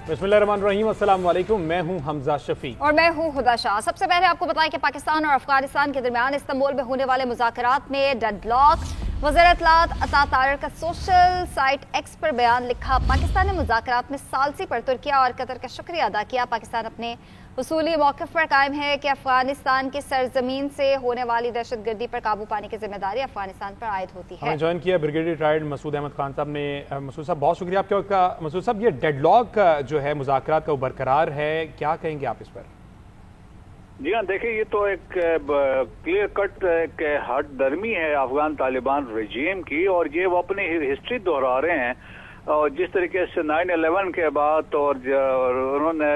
बिस्मिल्लाहिर्रहमानिर्रहीम, अस्सलाम वालेकुम। मैं हूं हमजा शफीक और मैं हूं हुदा शाह। सबसे पहले आपको बताएं कि पाकिस्तान और अफगानिस्तान के दरमियान इस्तांबुल में होने वाले मुज़ाकरात में डेडलॉक। वज़ीर इत्तलात अता तारिर का सोशल साइट एक्स पर बयान लिखा। पाकिस्तान ने मुज़ाकरात में सालसी पर तुर्किया और कतर का शुक्रिया अदा किया। पाकिस्तान अपने उसूली मौक़िफ़ पर कायम है कि अफगानिस्तान की सरजमीन से होने वाली दहशत गर्दी पर काबू पाने की जिम्मेदारी अफगानिस्तान पर आयद होती है। हमें ज्वाइन किया ब्रिगेडियर रिटायर्ड मसूद अहमद खान साहब ने। मसूद साहब, बहुत शुक्रिया आपका। मसूद साहब, ये डेडलॉक जो है मुज़ाकरात का वो बरकरार है, क्या कहेंगे आप इस पर? जी हाँ, देखिए, ये तो एक क्लियर कट एक हट दर्मी है अफगान तालिबान रजीम की, और ये वो अपनी हिस्ट्री दोहरा रहे हैं। और जिस तरीके से 9/11 के बाद और उन्होंने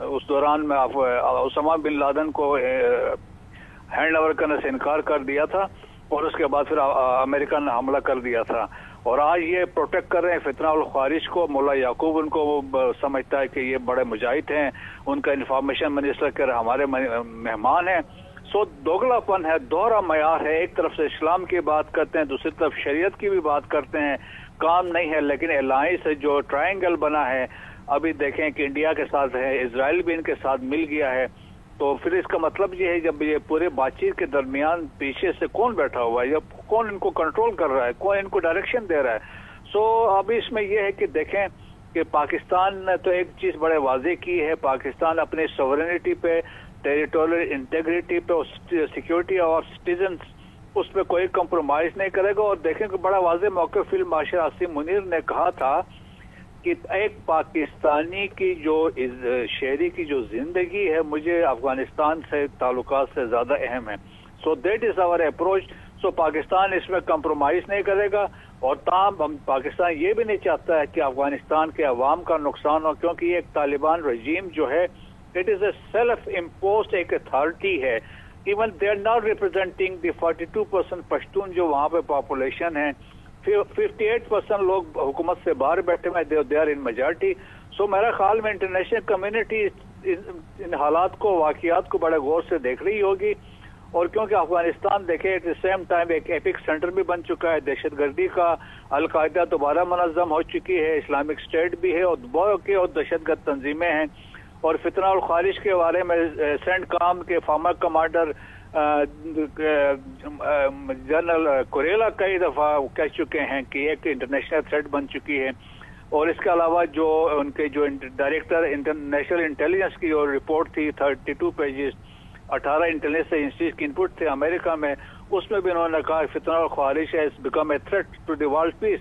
उस दौरान में उसामा बिन लादेन को हैंड ओवर करने से इनकार कर दिया था, और उसके बाद फिर अमेरिका ने हमला कर दिया था, और आज ये प्रोटेक्ट कर रहे हैं फितना उल ख्वारिज को। मुल्ला याकूब उनको समझता है कि ये बड़े मुजाहिद हैं, उनका इंफॉर्मेशन मिनिस्टर के हमारे मेहमान हैं। सो दोगलापन है, दोहरा मयार है। एक तरफ से इस्लाम की बात करते हैं, दूसरी तरफ शरीयत की भी बात करते हैं। काम नहीं है, लेकिन अलायंस जो ट्रायंगल बना है, अभी देखें कि इंडिया के साथ है, इजराइल भी इनके साथ मिल गया है। तो फिर इसका मतलब ये है, जब ये पूरे बातचीत के दरमियान पीछे से कौन बैठा हुआ है, या कौन इनको कंट्रोल कर रहा है, कौन इनको डायरेक्शन दे रहा है। सो अभी इसमें यह है कि देखें कि पाकिस्तान ने तो एक चीज बड़े वाजे की है, पाकिस्तान अपने सॉवरेनिटी पे, टेरिटोरियल इंटेग्रिटी पे, सिक्योरिटी और सिटीजन, उस पर कोई कंप्रोमाइज नहीं करेगा। और देखें कि बड़ा वाजे मौके फील्ड मार्शल आसिम मुनीर ने कहा था कि एक पाकिस्तानी की जो शहरी की जो जिंदगी है, मुझे अफगानिस्तान से ताल्लुकात से ज्यादा अहम है। So that is our approach. So Pakistan इसमें कंप्रोमाइज नहीं करेगा, और ताहम पाकिस्तान ये भी नहीं चाहता है कि अफगानिस्तान के अवाम का नुकसान हो, क्योंकि ये एक तालिबान रजीम जो है, it is a self imposed एक अथॉरिटी है। Even they are not representing the 42% Pashtun जो वहाँ पे पॉपुलेशन है। 58% लोग हुकूमत से बाहर बैठे हुए, दे आर इन मेजॉरिटी। सो मेरा ख्याल में इंटरनेशनल कम्युनिटी इन हालात को, वाकयात को बड़े गौर से देख रही होगी। और क्योंकि अफगानिस्तान देखे एट द सेम टाइम एक एपिक सेंटर भी बन चुका है दहशतगर्दी का, अलकायदा दोबारा मुनज़्ज़म हो चुकी है, इस्लामिक स्टेट भी है, और दहशतगर्द तंजीमें हैं। और फितना और ख्वारिज के बारे में सेंट काम के फार्मर कमांडर जनरल कुरेला कई दफ़ा कह चुके हैं कि एक इंटरनेशनल थ्रेट बन चुकी है। और इसके अलावा जो उनके जो डायरेक्टर इंटरनेशनल इंटेलिजेंस की जो रिपोर्ट थी 32 पेजेस, 18 इंटेलिजेंस एजेंसीज की इनपुट थे अमेरिका में, उसमें भी उन्होंने कहा फितना और ख्वारिज has become a threat to the world peace.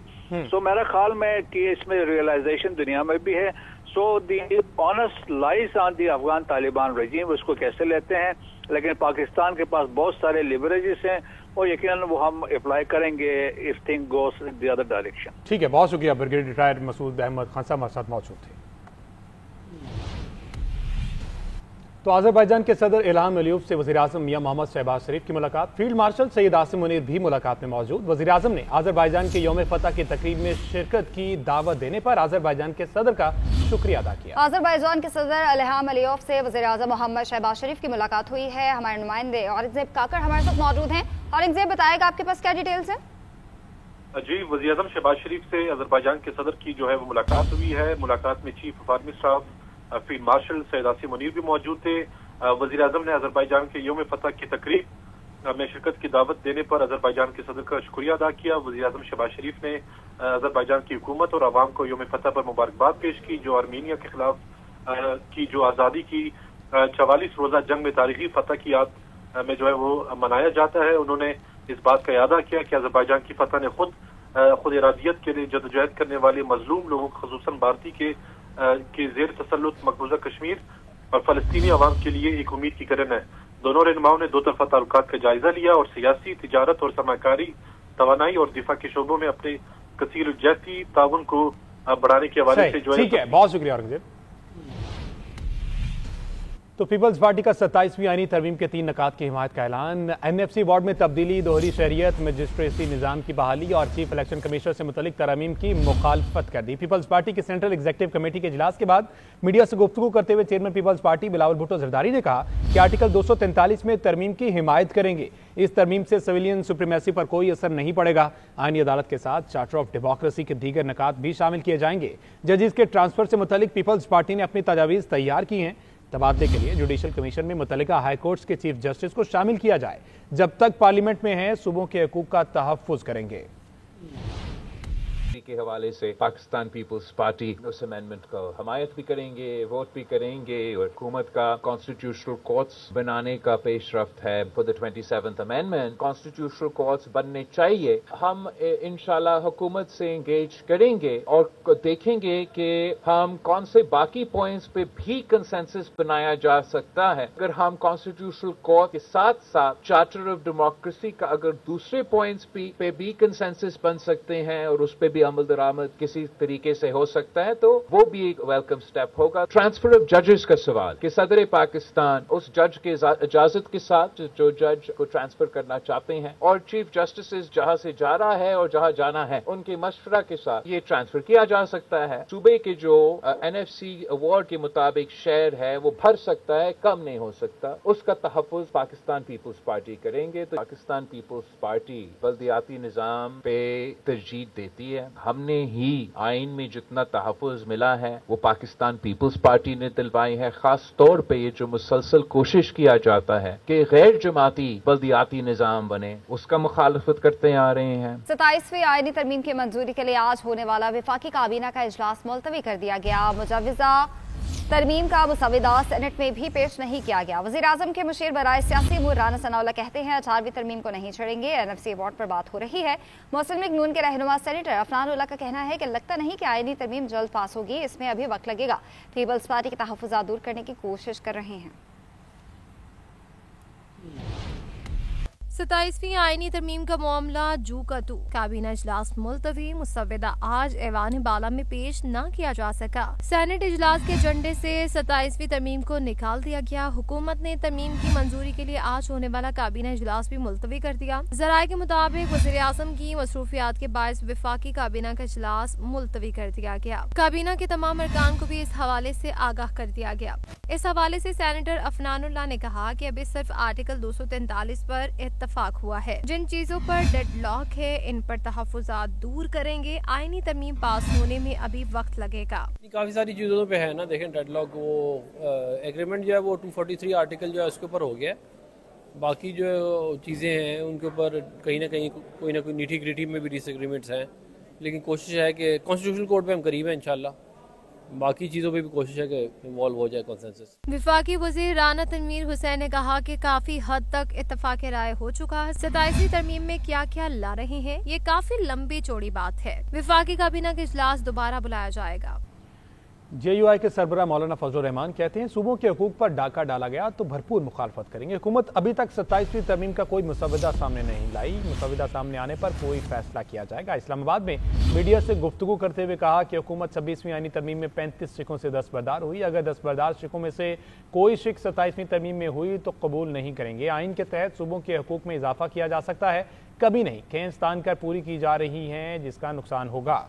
So मेरा ख्याल में कि इसमें रियलाइजेशन दुनिया में भी है। So the onus lies on the Afghan Taliban regime, उसको कैसे लेते हैं, लेकिन पाकिस्तान के पास बहुत सारे लिवरेजेस हैं, और यकीनन वो हम अप्लाई करेंगे if thing goes in the other direction. ठीक है, बहुत शुक्रिया। ब्रिगेडियर रिटायर्ड मसूद अहमद खान साहब हमारे साथ मौजूद थे। तो अज़रबैजान के सदर इल्हाम अलीयव से वज़ीर-ए-आज़म मियां मोहम्मद शहबाज शरीफ की मुलाकात। फील्ड मार्शल सैयद आसिम मुनीर भी मुलाकात में मौजूद। वज़ीर-ए-आज़म ने अज़रबैजान के यौम फतह की तकरीब में शिरकत की दावत देने पर अज़रबैजान के सदर का शुक्रिया अदा किया। अज़रबैजान के सदर इल्हाम अलीयव से वज़ीर-ए-आज़म मोहम्मद शहबाज शरीफ की मुलाकात हुई है। हमारे नुमाइंदे औरंगज़ेब काकड़ हमारे साथ मौजूद हैं। औरंगज़ेब, बताएगा आपके पास क्या डिटेल्स हैं? जी, वज़ीर-ए-आज़म शहबाज शरीफ से अज़रबैजान के सदर की जो है वो मुलाकात हुई है। मुलाकात में chief of army staff field marshal Syed Asim Munir भी मौजूद थे। वज़ीर-ए-आज़म ने अज़रबैजान के यौम फतह की तकरीब में शिरकत की दावत देने पर अज़रबैजान के सदर का शुक्रिया अदा किया। वज़ीर-ए-आज़म शहबाज शरीफ ने अज़रबैजान की हुकूमत और आवाम को यौम फतह पर मुबारकबाद पेश की, जो आर्मीनिया के खिलाफ की जो आज़ादी की 44 रोज़ा जंग में तारीखी फतह की याद में जो है वो मनाया जाता है। उन्होंने इस बात का यादा किया कि अज़रबैजान की फतह ने खुद इरादियत के लिए जदोजहद करने वाले मजलूम लोगों, खसूसन भारतीय के ज़ेर तसल्लुत मकबूजा कश्मीर और फलस्तीनी अवाम के लिए एक उम्मीद की किरण है। दोनों रहनुमाओं ने दो तरफा ताल्लुकात का जायजा लिया और सियासी, तिजारत और सरमाकारी, तवानाई और दिफा के शोबों में अपने कसीर जहती ताउन को बढ़ाने के हवाले से जो है। ठीक है, बहुत शुक्रिया औरंगज़ेब। तो पीपल्स पार्टी का 27वीं आईनी तरमीम के 3 नकात की हिमायत का ऐलान। एनएफसी वार्ड में तब्दीली, दोहरी शहरियत, मजिस्ट्रेसी निज़ाम की बहाली और चीफ इलेक्शन कमिश्नर से मुतल्लिक तरमीम की मुखालफत कर दी। पीपल्स पार्टी की सेंट्रल एग्जीक्यूटिव कमेटी के इजलास के बाद मीडिया से गुफ्तगू करते हुए chairman peoples party Bilawal Bhutto Zardari ने कहा कि आर्टिकल 243 में तरमीम की हिमायत करेंगे। इस तरमीम से सिविलियन सुप्रीमेसी पर कोई असर नहीं पड़ेगा। आईनी अदालत के साथ चार्टर ऑफ डेमोक्रेसी के दीगर नकात भी शामिल किए जाएंगे। जजेस के ट्रांसफर से मुतल्लिक पीपल्स पार्टी ने अपनी तजावीज़ तैयार की हैं। तबादले के लिए जुडिशल कमीशन में मुतल्लिका हाई कोर्ट्स के चीफ जस्टिस को शामिल किया जाए। जब तक पार्लियामेंट में है, सूबों के हकूक का तहफ़्फ़ुज़ करेंगे। के हवाले से पाकिस्तान पीपल्स पार्टी उस अमेंडमेंट को हमायत भी करेंगे, वोट भी करेंगे और हुकूमत का कॉन्स्टिट्यूशनल कोर्ट्स बनाने का पेशरफ्त है। For the 27th amendment constitutional courts बनने चाहिए। हम इंशाल्लाह हुकूमत से एंगेज करेंगे और देखेंगे कि हम कौन से बाकी पॉइंट्स पे भी कंसेंसस बनाया जा सकता है। अगर हम कॉन्स्टिट्यूशनल कोर्ट के साथ साथ चार्टर ऑफ डेमोक्रेसी का अगर दूसरे पॉइंट्स पे भी कंसेंसस बन सकते हैं और उस पे भी अमल दरामद किसी तरीके से हो सकता है, तो वो भी एक वेलकम स्टेप होगा। ट्रांसफर ऑफ जजेस का सवाल कि सदर पाकिस्तान उस जज के इजाजत के साथ जो जज को ट्रांसफर करना चाहते हैं और चीफ जस्टिस जहां से जा रहा है और जहां जाना है उनके मशवरा के साथ ये ट्रांसफर किया जा सकता है। सूबे के जो एनएफसी अवार्ड के मुताबिक शेयर है वो भर सकता है, कम नहीं हो सकता। उसका तहफ़्फ़ुज़ पाकिस्तान पीपल्स पार्टी करेंगे। तो पाकिस्तान पीपल्स पार्टी बल्दियाती निज़ाम पे तरजीह देती है। हमने ही आइन में जितना तहफ़्फ़ुज़ मिला है वो पाकिस्तान पीपल्स पार्टी ने दिलवाई है। खास तौर पे ये जो मुसलसल कोशिश किया जाता है कि गैर जमाती बल्दियाती निज़ाम बने, उसका मुखालफत करते आ रहे हैं। 27वीं आईनी तरमीम की मंजूरी के लिए आज होने वाला वफाकी काबीना का इजलास मुलतवी कर दिया गया। मुजव्विज़ा तरमीम का मुसविदा सेनेट में भी पेश नहीं किया गया। वज़ीर आज़म के मुशीर बराए सियासी अमूर राना सनाउल्लाह कहते हैं 18वीं तरमीम को नहीं छोड़ेंगे। एनएफसी अवार्ड पर बात हो रही है। मुस्लिम लीग नून के रहनुमा सेनेटर अफनान उल्लाह का कहना है कि लगता नहीं कि आईनी तरमीम जल्द पास होगी, इसमें अभी वक्त लगेगा। पीपल्स पार्टी के तहफ़्फ़ुज़ात दूर करने की कोशिश कर रहे हैं। 27वीं आईनी तरमीम का मामला जू का तू। काबीना इजलास मुलतवी, मुसविदा आज ऐवान बाला में पेश न किया जा सका। सेनेट इजलास के एजेंडे से 27वीं तरमीम को निकाल दिया गया। हुकूमत ने तरमीम की मंजूरी के लिए आज होने वाला काबीना इजलास भी मुलतवी कर दिया। ज़राए के मुताबिक वज़ीर आज़म की मसरूफियात के बायस वफाकी काबीना का इजलास मुलतवी कर दिया गया। काबीना के तमाम अरकान को भी इस हवाले से आगाह कर दिया गया। इस हवाले से सेनेटर अफनानुल्लाह ने कहा कि अभी सिर्फ आर्टिकल 243 पर इत्तफाक हुआ है। जिन चीजों पर डेडलॉक है इन पर तहफ़्फ़ुज़ात दूर करेंगे। आईनी तरमीम पास होने में अभी वक्त लगेगा। काफी सारी चीजों पे है ना, देखें डेडलॉक वो एग्रीमेंट जो है वो 243 आर्टिकल जो है उसके ऊपर हो गया। बाकी जो चीज़ें हैं उनके ऊपर कहीं ना कहीं कोई ना कोई नीटी ग्रिटी में भी डिसएग्रीमेंट्स हैं, लेकिन कोशिश है कि कॉन्स्टिट्यूशनल कोर्ट में हम करीब हैं इंशाल्लाह। बाकी चीज़ों पे भी कोशिश है कि इन्वॉल्व हो जाए कंसेंसस। वफाकी वज़ीर राना तनवीर हुसैन ने कहा कि काफी हद तक इत्तफाक राय हो चुका है। 27वीं तरमीम में क्या क्या ला रहे हैं ये काफी लंबी चौड़ी बात है। वफाकी काबीना का इजलास दोबारा बुलाया जाएगा। JUI के सरबराह मौलाना फजल रहमान कहते हैं सूबों के हकूक पर डाका डाला गया तो भरपूर मुखालफत करेंगे। हुकूमत अभी तक 27वीं तरमीम का कोई मुसविदा सामने नहीं लाई। मुसविदा सामने आने पर कोई फैसला किया जाएगा। इस्लामाबाद में मीडिया से गुफ्तगू करते हुए कहा कि हुकूमत 26वीं आईनी तरमीम में 35 शिकों से दस्तबरदार हुई। अगर दस्तबरदार शिकों में से कोई शिक 27वीं तरमीम में हुई तो कबूल नहीं करेंगे। आइन के तहत सूबों के हकूक में इजाफा किया जा सकता है, कभी नहीं खींच तान कर पूरी की जा रही हैं जिसका नुकसान होगा।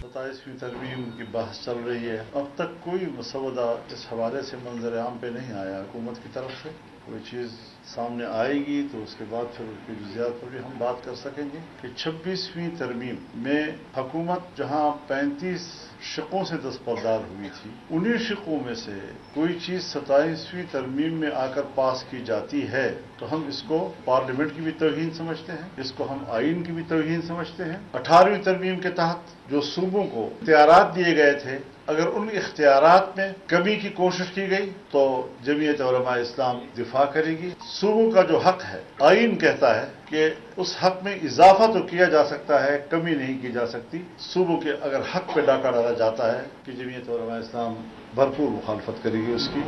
27वीं तरमीम की बहस चल रही है। अब तक कोई मसवदा इस हवाले से मंजर आम पे नहीं आया हुकूमत की तरफ से। कोई चीज़ सामने आएगी तो उसके बाद फिर उसकी जुज़ियात पर भी हम बात कर सकेंगे कि 26वीं तरमीम में हुकूमत जहां 35 शिकों से दस्तबरदार हुई थी, उन्हीं शिकों में से कोई चीज़ 27वीं तरमीम में आकर पास की जाती है तो हम इसको पार्लियामेंट की भी तौहीन समझते हैं, इसको हम आइन की भी तौहीन समझते हैं। 18वीं तरमीम के तहत जो सूबों को इख्तियारात दिए गए थे, अगर उन इख्तियारात में कमी की कोशिश की गई तो जमीयत उलमा इस्लाम दिफा करेगी। सूबों का जो हक है, आइन कहता है कि उस हक में इजाफा तो किया जा सकता है, कमी नहीं की जा सकती। सूबों के अगर हक पे डाका डाला जाता है कि जमीयत उलमा इस्लाम भरपूर मुखालफत करेगी उसकी।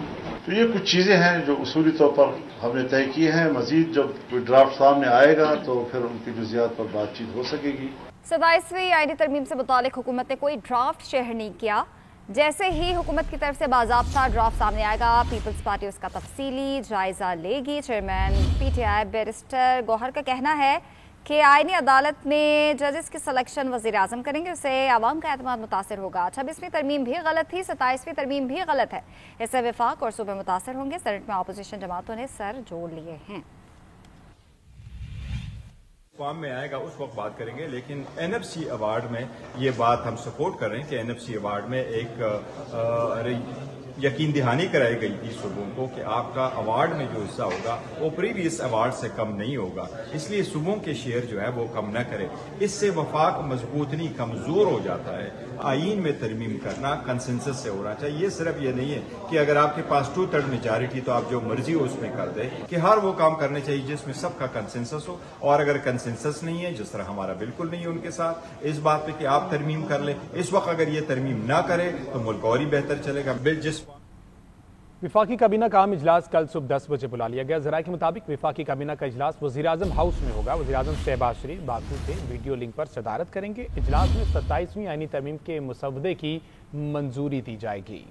तो ये कुछ चीज़ें हैं जो उसूली तौर पर हमने तय की हैं। मजीद जब कोई ड्राफ्ट सामने आएगा तो फिर उनकी जुज़ियात पर बातचीत हो सकेगी। 27वीं आईनी तरमीम से मुतालिक हुकूमत ने कोई ड्राफ्ट शेयर नहीं किया। जैसे ही हुकूमत की तरफ से बाज़ाब्ता ड्राफ्ट सामने आएगा, पीपल्स पार्टी उसका तफसीली जायजा लेगी। चेयरमैन PTI बैरिस्टर गौहर का कहना है कि आईनी अदालत में जजेस की सिलेक्शन वज़ीर आज़म करेंगे, उससे आवाम का एतमाद मुतासर होगा। 26वीं तरमीम भी गलत थी, 27वीं तरमीम भी गलत है, इससे वफाक और सूबे मुतासर होंगे। सेनेट में अपोजिशन जमातों ने सर जोड़ लिए हैं। फॉर्म में आएगा उस वक्त बात करेंगे, लेकिन NFC अवार्ड में ये बात हम सपोर्ट कर रहे हैं कि NFC अवार्ड में एक यकीन दहानी कराई गई थी सूबों को कि आपका अवार्ड में जो हिस्सा होगा वो प्रीवियस अवार्ड से कम नहीं होगा, इसलिए सूबों के शेयर जो है वो कम न करें। इससे वफाक मजबूत नहीं, कमजोर हो जाता है। आईन में तरमीम करना कंसेंसस से होना चाहिए। ये सिर्फ ये नहीं है कि अगर आपके पास 2/3 मेजॉरिटी तो आप जो मर्जी हो उसमें कर दे, कि हर वो काम करने चाहिए जिसमें सबका कंसेंसस हो। और अगर कंसेंसस नहीं है, जिस तरह हमारा बिल्कुल नहीं है उनके साथ इस बात पे कि आप तरमीम कर ले, इस वक्त अगर ये तरमीम ना करे तो मुल्क और ही बेहतर चलेगा। बिल जिस विफाकी काबीना का आम इजलास कल सुबह 10 बजे बुला लिया गया। ज़राए के मुताबिक विफाकी काबीना का इजलास वज़ीर आज़म हाउस में होगा। वज़ीर आज़म शहबाज शरीफ बाकू से वीडियो लिंक पर सदारत करेंगे। इजलास में 27वीं आईनी तरमीम के मुसवदे की मंजूरी दी जाएगी।